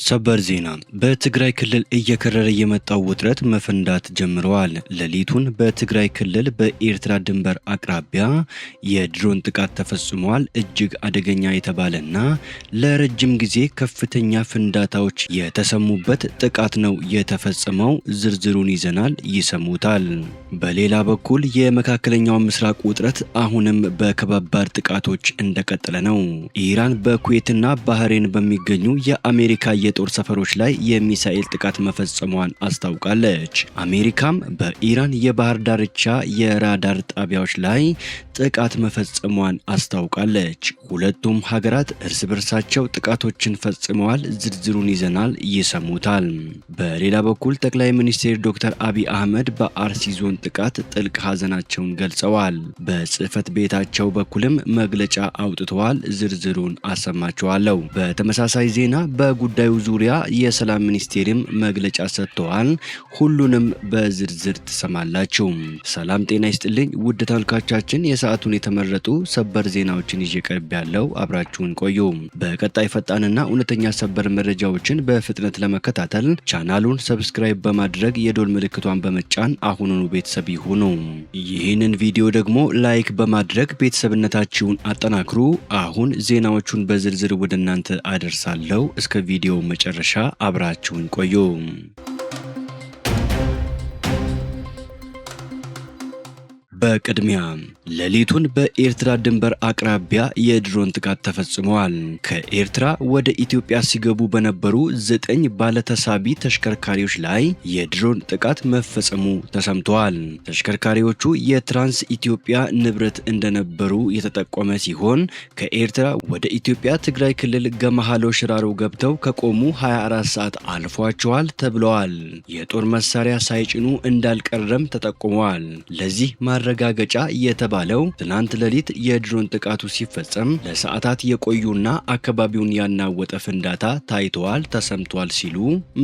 ሰበር ዜና በትግራይ ክልል እየከረረ የመጣው ውጥረት መፈንዳት ጀምረዋል። ሌሊቱን በትግራይ ክልል በኤርትራ ድንበር አቅራቢያ የድሮን ጥቃት ተፈጽሟል። እጅግ አደገኛ የተባለና ለረጅም ጊዜ ከፍተኛ ፍንዳታዎች የተሰሙበት ጥቃት ነው የተፈጸመው። ዝርዝሩን ይዘናል፣ ይሰሙታል። በሌላ በኩል የመካከለኛው ምስራቅ ውጥረት አሁንም በከባድ ጥቃቶች እንደቀጠለ ነው። ኢራን በኩዌትና ባህሬን በሚገኙ የአሜሪካ የጦር ሰፈሮች ላይ የሚሳኤል ጥቃት መፈጸሟን አስታውቃለች። አሜሪካም በኢራን የባህር ዳርቻ የራዳር ጣቢያዎች ላይ ጥቃት መፈጸሟን አስታውቃለች። ሁለቱም ሀገራት እርስ በርሳቸው ጥቃቶችን ፈጽመዋል። ዝርዝሩን ይዘናል፣ ይሰሙታል። በሌላ በኩል ጠቅላይ ሚኒስትር ዶክተር አብይ አህመድ በአርሲ ዞን ጥቃት ጥልቅ ሀዘናቸውን ገልጸዋል። በጽህፈት ቤታቸው በኩልም መግለጫ አውጥተዋል። ዝርዝሩን አሰማችኋለሁ። በተመሳሳይ ዜና በጉዳዩ ዙሪያ የሰላም ሚኒስቴርም መግለጫ ሰጥተዋል። ሁሉንም በዝርዝር ትሰማላችሁ። ሰላም ጤና ይስጥልኝ ውድ ተመልካቾቻችን፣ የሰዓቱን የተመረጡ ሰበር ዜናዎችን ይዤ ቀርብ ያለው አብራችሁን ቆዩ። በቀጣይ ፈጣንና እውነተኛ ሰበር መረጃዎችን በፍጥነት ለመከታተል ቻናሉን ሰብስክራይብ በማድረግ የዶል ምልክቷን በመጫን አሁኑኑ ቤተሰብ ይሁኑ። ይህንን ቪዲዮ ደግሞ ላይክ በማድረግ ቤተሰብነታችሁን አጠናክሩ። አሁን ዜናዎቹን በዝርዝር ወደ እናንተ አደርሳለሁ። እስከ ቪዲዮ መጨረሻ አብራችሁን ቆዩ። በቅድሚያ ሌሊቱን በኤርትራ ድንበር አቅራቢያ የድሮን ጥቃት ተፈጽሟል። ከኤርትራ ወደ ኢትዮጵያ ሲገቡ በነበሩ 9 ባለተሳቢ ተሽከርካሪዎች ላይ የድሮን ጥቃት መፈጸሙ ተሰምቷል። ተሽከርካሪዎቹ የትራንስ ኢትዮጵያ ንብረት እንደነበሩ የተጠቆመ ሲሆን ከኤርትራ ወደ ኢትዮጵያ ትግራይ ክልል ገማሃሎ ሽራሮ ገብተው ከቆሙ 24 ሰዓት አልፏቸዋል ተብለዋል። የጦር መሳሪያ ሳይጭኑ እንዳልቀረም ተጠቁመዋል። ለዚህ ማረጋገጫ የተባለው ትናንት ሌሊት የድሮን ጥቃቱ ሲፈጸም ለሰዓታት የቆዩና አካባቢውን ያናወጠ ፍንዳታ ታይተዋል፣ ተሰምቷል ሲሉ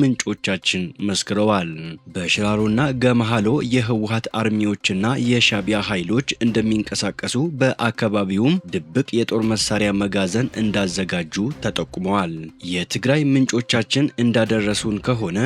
ምንጮቻችን መስክረዋል። በሽራሮና ገማሃሎ የህወሓት አርሚዎችና የሻቢያ ኃይሎች እንደሚንቀሳቀሱ በአካባቢውም ድብቅ የጦር መሳሪያ መጋዘን እንዳዘጋጁ ተጠቁመዋል። የትግራይ ምንጮቻችን እንዳደረሱን ከሆነ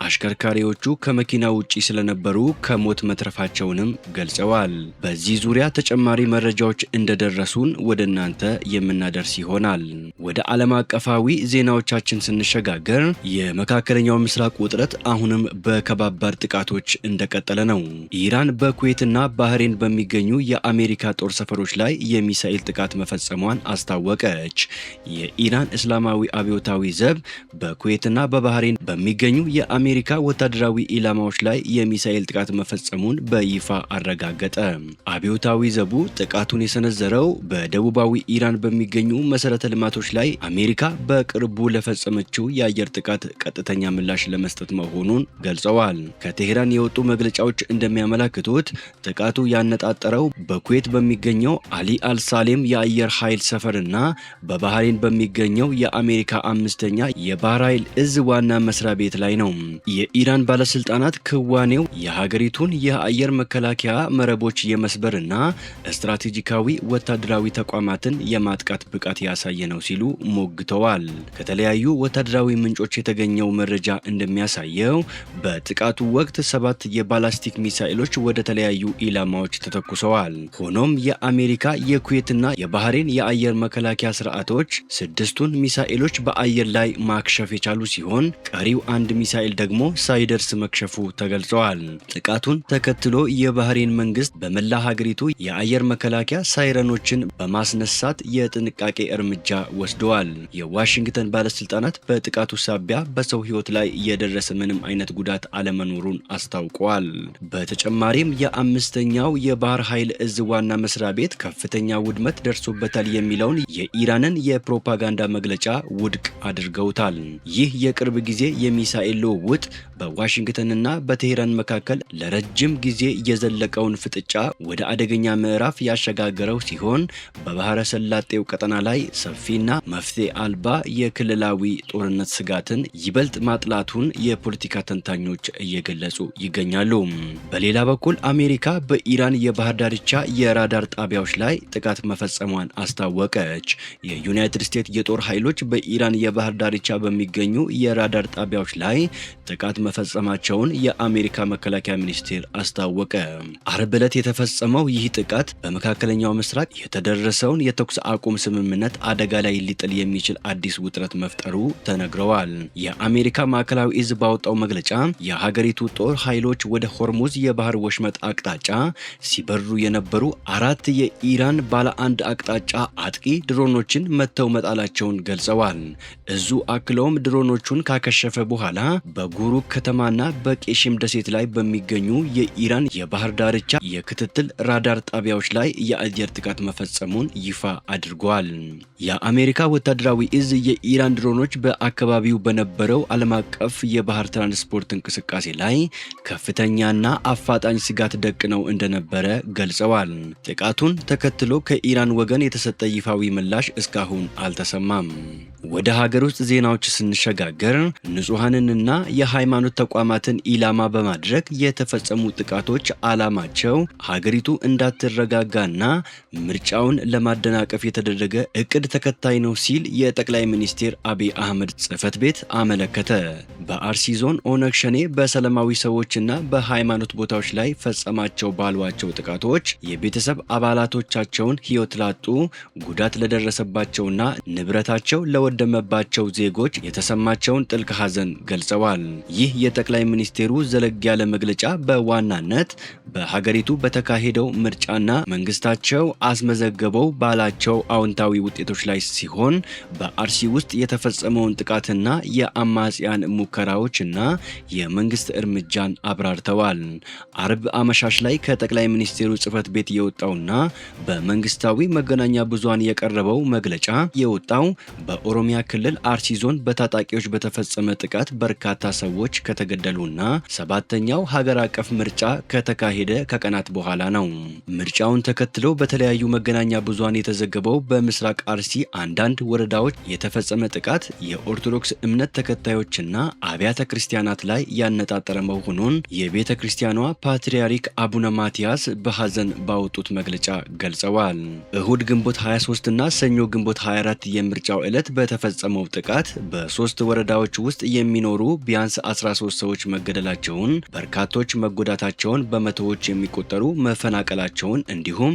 አሽከርካሪዎቹ ከመኪና ውጪ ስለነበሩ ከሞት መትረፋቸውንም ገልጸዋል። በዚህ ዙሪያ ተጨማሪ መረጃዎች እንደደረሱን ወደ እናንተ የምናደርስ ይሆናል። ወደ ዓለም አቀፋዊ ዜናዎቻችን ስንሸጋገር የመካከለኛው ምስራቅ ውጥረት አሁንም በከባድ ጥቃቶች እንደቀጠለ ነው። ኢራን በኩዌትና ባህሬን በሚገኙ የአሜሪካ ጦር ሰፈሮች ላይ የሚሳኤል ጥቃት መፈጸሟን አስታወቀች። የኢራን እስላማዊ አብዮታዊ ዘብ በኩዌትና በባህሬን በሚገኙ የአሜሪካ ወታደራዊ ኢላማዎች ላይ የሚሳኤል ጥቃት መፈጸሙን በይፋ አረጋገጠ። አብዮታዊ ዘቡ ጥቃቱን የሰነዘረው በደቡባዊ ኢራን በሚገኙ መሰረተ ልማቶች ላይ አሜሪካ በቅርቡ ለፈጸመችው የአየር ጥቃት ቀጥተኛ ምላሽ ለመስጠት መሆኑን ገልጸዋል። ከቴሄራን የወጡ መግለጫዎች እንደሚያመለክቱት ጥቃቱ ያነጣጠረው በኩዌት በሚገኘው አሊ አልሳሌም የአየር ኃይል ሰፈርና በባህሬን በሚገኘው የአሜሪካ 5ኛ የባህር ኃይል እዝ ዋና መስሪያ ቤት ላይ ነው። የኢራን ባለስልጣናት ክዋኔው የሀገሪቱን የአየር መከላከያ መረቦች የመስበርና ስትራቴጂካዊ ወታደራዊ ተቋማትን የማጥቃት ብቃት ያሳየ ነው ሲሉ ሞግተዋል። ከተለያዩ ወታደራዊ ምንጮች የተገኘው መረጃ እንደሚያሳየው በጥቃቱ ወቅት 7 የባላስቲክ ሚሳኤሎች ወደ ተለያዩ ኢላማዎች ተተኩሰዋል። ሆኖም የአሜሪካ የኩዌትና የባህሬን የአየር መከላከያ ስርዓቶች 6ቱን ሚሳኤሎች በአየር ላይ ማክሸፍ የቻሉ ሲሆን ቀሪው አንድ ሚሳኤል ደግሞ ሳይደርስ መክሸፉ ተገልጸዋል። ጥቃቱን ተከትሎ የባህሬን መንግስት በመላ ሀገሪቱ የአየር መከላከያ ሳይረኖችን በማስነሳት የጥንቃቄ እርምጃ ወስደዋል። የዋሽንግተን ባለስልጣናት በጥቃቱ ሳቢያ በሰው ህይወት ላይ የደረሰ ምንም አይነት ጉዳት አለመኖሩን አስታውቀዋል። በተጨማሪም የ5ኛው የባህር ኃይል እዝ ዋና መስሪያ ቤት ከፍተኛ ውድመት ደርሶበታል የሚለውን የኢራንን የፕሮፓጋንዳ መግለጫ ውድቅ አድርገውታል። ይህ የቅርብ ጊዜ የሚሳኤል ልውውጥ በዋሽንግተንና በቴሄራን መካከል ለረጅም ጊዜ የዘለቀውን ፍጥጫ ወደ አደገኛ አደገኛ ምዕራፍ ያሸጋገረው ሲሆን በባህረ ሰላጤው ቀጠና ላይ ሰፊና መፍትሄ አልባ የክልላዊ ጦርነት ስጋትን ይበልጥ ማጥላቱን የፖለቲካ ተንታኞች እየገለጹ ይገኛሉ። በሌላ በኩል አሜሪካ በኢራን የባህር ዳርቻ የራዳር ጣቢያዎች ላይ ጥቃት መፈጸሟን አስታወቀች። የዩናይትድ ስቴትስ የጦር ኃይሎች በኢራን የባህር ዳርቻ በሚገኙ የራዳር ጣቢያዎች ላይ ጥቃት መፈጸማቸውን የአሜሪካ መከላከያ ሚኒስቴር አስታወቀ። አርብ ዕለት የተፈጸመው ይህ ጥቃት በመካከለኛው ምስራቅ የተደረሰውን የተኩስ አቁም ስምምነት አደጋ ላይ ሊጥል የሚችል አዲስ ውጥረት መፍጠሩ ተነግረዋል። የአሜሪካ ማዕከላዊ እዝ ባወጣው መግለጫ የሀገሪቱ ጦር ኃይሎች ወደ ሆርሙዝ የባህር ወሽመጥ አቅጣጫ ሲበሩ የነበሩ 4 የኢራን ባለ አንድ አቅጣጫ አጥቂ ድሮኖችን መተው መጣላቸውን ገልጸዋል። እዙ አክለውም ድሮኖቹን ካከሸፈ በኋላ በጉሩክ ከተማና በቄሽም ደሴት ላይ በሚገኙ የኢራን የባህር ዳርቻ የክትትል ራዳር ጣቢያዎች ላይ የአየር ጥቃት መፈጸሙን ይፋ አድርጓል። የአሜሪካ ወታደራዊ እዝ የኢራን ድሮኖች በአካባቢው በነበረው ዓለም አቀፍ የባህር ትራንስፖርት እንቅስቃሴ ላይ ከፍተኛና አፋጣኝ ስጋት ደቅነው እንደነበረ ገልጸዋል። ጥቃቱን ተከትሎ ከኢራን ወገን የተሰጠ ይፋዊ ምላሽ እስካሁን አልተሰማም። ወደ ሀገር ውስጥ ዜናዎች ስንሸጋገር ንጹሐንንና የሃይማኖት ተቋማትን ኢላማ በማድረግ የተፈጸሙ ጥቃቶች ዓላማቸው ሀገሪቱ እንዳትረጋጋና ምርጫውን ለማደናቀፍ የተደረገ እቅድ ተከታይ ነው ሲል የጠቅላይ ሚኒስትር አብይ አህመድ ጽሕፈት ቤት አመለከተ። በአርሲ ዞን ኦነግ ሸኔ በሰላማዊ ሰዎችና በሃይማኖት ቦታዎች ላይ ፈጸማቸው ባሏቸው ጥቃቶች የቤተሰብ አባላቶቻቸውን ሕይወት ላጡ፣ ጉዳት ለደረሰባቸውና ንብረታቸው ለወደመባቸው ዜጎች የተሰማቸውን ጥልቅ ሐዘን ገልጸዋል። ይህ የጠቅላይ ሚኒስቴሩ ዘለግ ያለ መግለጫ በዋናነት በሀገሪቱ በተካሄደው ምርጫና መንግስታቸው አስመዘገበው ባላቸው አዎንታዊ ውጤቶች ላይ ሲሆን በአርሲ ውስጥ የተፈጸመውን ጥቃትና የአማጽያን ሙከራዎችና የመንግስት እርምጃን አብራርተዋል። አርብ አመሻሽ ላይ ከጠቅላይ ሚኒስቴሩ ጽሕፈት ቤት የወጣውና በመንግስታዊ መገናኛ ብዙሃን የቀረበው መግለጫ የወጣው በኦሮሚያ ክልል አርሲ ዞን በታጣቂዎች በተፈጸመ ጥቃት በርካታ ሰዎች ከተገደሉና 7ኛው ሀገር አቀፍ ምርጫ ከተካሄደ ከቀናት በኋላ ነው። ምርጫውን ተከትሎ በተለያዩ መገናኛ ብዙሃን የተዘገበው በምስራቅ አርሲ አንዳንድ ወረዳዎች የተፈጸመ ጥቃት የኦርቶዶክስ እምነት ተከታዮችና አብያተ ክርስቲያናት ላይ ያነጣጠረ መሆኑን የቤተ ክርስቲያኗ ፓትርያርክ አቡነ ማትያስ በሐዘን ባወጡት መግለጫ ገልጸዋል። እሁድ ግንቦት 23 እና ሰኞ ግንቦት 24 የምርጫው ዕለት በተፈጸመው ጥቃት በ3 ወረዳዎች ውስጥ የሚኖሩ ቢያንስ 13 ሰዎች መገደላቸውን፣ በርካቶች መጎዳታቸውን፣ በመቶዎች የሚቆጠሩ መፈናቀላቸውን እንዲሁም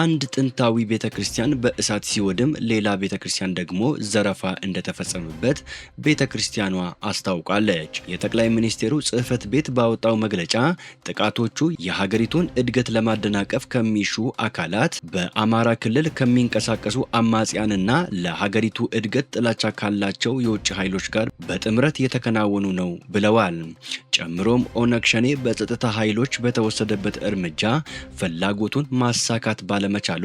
አንድ ጥንታዊ ቤተ ክርስቲያን በእሳት ሲወድም ሌላ ቤተ ክርስቲያን ደግሞ ዘረፋ እንደተፈጸመበት ቤተ ክርስቲያኗ አስታውቃለች። የጠቅላይ ሚኒስቴሩ ጽሕፈት ቤት ባወጣው መግለጫ ጥቃቶቹ የሀገሪቱን እድገት ለማደናቀፍ ከሚሹ አካላት፣ በአማራ ክልል ከሚንቀሳቀሱ አማጽያንና ለሀገሪቱ እድገት ጥላቻ ካላቸው የውጭ ኃይሎች ጋር በጥምረት የተከናወኑ ነው ብለዋል። ጨምሮም ኦነግ ሸኔ በጸጥታ ኃይሎች በተወሰደበት እርምጃ ፍላጎቱን ማሳካት ባለመቻሉ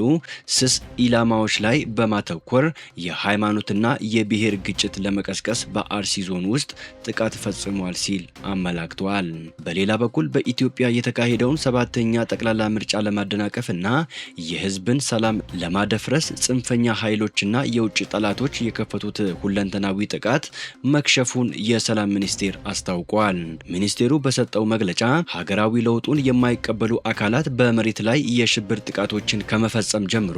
ስስ ኢላማዎች ላይ በማተኮር የሃይማኖትና የብሔር ግጭት ለመቀስቀስ በአርሲ ዞን ውስጥ ጥቃት ፈጽሟል ሲል አመላክቷል። በሌላ በኩል በኢትዮጵያ የተካሄደውን 7ኛ ጠቅላላ ምርጫ ለማደናቀፍና የህዝብን ሰላም ለማደፍረስ ጽንፈኛ ኃይሎችና የውጭ ጠላቶች የከፈቱት ሁለንተናዊ ጥቃት መክሸፉን የሰላም ሚኒስቴር አስታውቋል። ሚኒስቴሩ በሰጠው መግለጫ ሀገራዊ ለውጡን የማይቀበሉ አካላት በመሬት ላይ የሽብር ጥቃቶችን ከመፈጸም ጀምሮ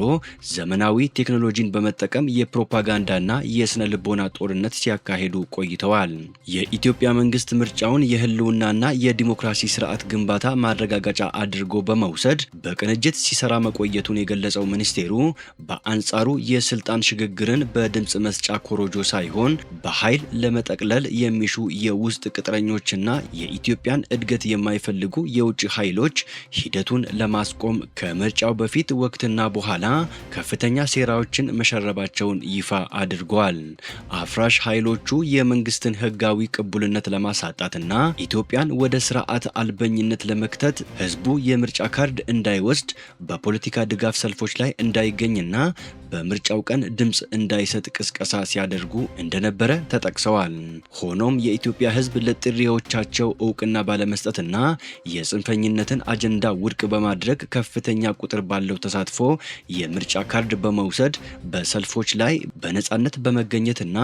ዘመናዊ ቴክኖሎጂን በመጠቀም የፕሮፓጋንዳና የስነ ልቦና ጦርነት ሲያካሂዱ ቆይተዋል። የኢትዮጵያ መንግስት ምርጫውን የህልውናና የዲሞክራሲ ስርዓት ግንባታ ማረጋገጫ አድርጎ በመውሰድ በቅንጅት ሲሰራ መቆየቱን የገለጸው ሚኒስቴሩ በአንጻሩ የስልጣን ሽግግርን በድምጽ መስጫ ኮሮጆ ሳይሆን በኃይል ለመጠቅለል የሚሹ የውስጥ ቅጥረኞችና የኢትዮጵያን እድገት የማይፈልጉ የውጭ ኃይሎች ሂደቱን ለማስቆም ከምርጫው በፊት ወቅትና በኋላ ከፍተኛ ሴራዎችን መሸረባቸውን ይፋ አድርጓል። አፍራሽ ኃይሎቹ የመንግስትን ህጋዊ ቅቡልነት ለማሳጣትና ኢትዮጵያን ወደ ስርዓት አልበኝነት ለመክተት ህዝቡ የምርጫ ካርድ እንዳይወስድ፣ በፖለቲካ ድጋፍ ሰልፎች ላይ እንዳይገኝና በምርጫው ቀን ድምፅ እንዳይሰጥ ቅስቀሳ ሲያደርጉ እንደነበረ ተጠቅሰዋል። ሆኖም የኢትዮጵያ ሕዝብ ለጥሪዎቻቸው እውቅና ባለመስጠትና የጽንፈኝነትን አጀንዳ ውድቅ በማድረግ ከፍተኛ ቁጥር ባለው ተሳትፎ የምርጫ ካርድ በመውሰድ በሰልፎች ላይ በነጻነት በመገኘትና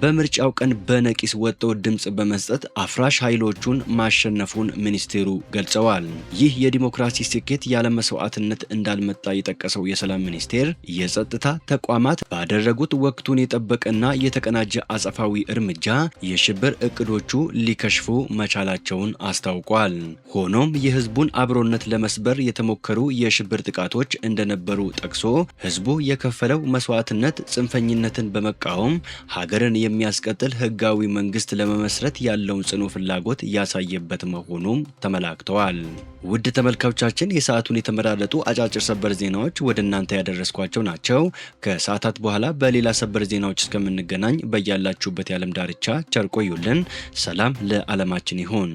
በምርጫው ቀን በነቂስ ወጥቶ ድምፅ በመስጠት አፍራሽ ኃይሎቹን ማሸነፉን ሚኒስቴሩ ገልጸዋል። ይህ የዲሞክራሲ ስኬት ያለ መስዋዕትነት እንዳልመጣ የጠቀሰው የሰላም ሚኒስቴር የጸጥታ ተቋማት ባደረጉት ወቅቱን የጠበቀና የተቀናጀ አጸፋዊ እርምጃ የሽብር እቅዶቹ ሊከሽፉ መቻላቸውን አስታውቋል። ሆኖም የህዝቡን አብሮነት ለመስበር የተሞከሩ የሽብር ጥቃቶች እንደነበሩ ጠቅሶ ህዝቡ የከፈለው መስዋዕትነት ጽንፈኝነትን በመቃወም ሀገርን የሚያስቀጥል ህጋዊ መንግስት ለመመስረት ያለውን ጽኑ ፍላጎት ያሳየበት መሆኑም ተመላክተዋል። ውድ ተመልካቾቻችን የሰዓቱን የተመራረጡ አጫጭር ሰበር ዜናዎች ወደ እናንተ ያደረስኳቸው ናቸው። ከሰዓታት በኋላ በሌላ ሰበር ዜናዎች እስከምንገናኝ በያላችሁበት የዓለም ዳርቻ ቸር ቆዩልን። ሰላም ለዓለማችን ይሁን።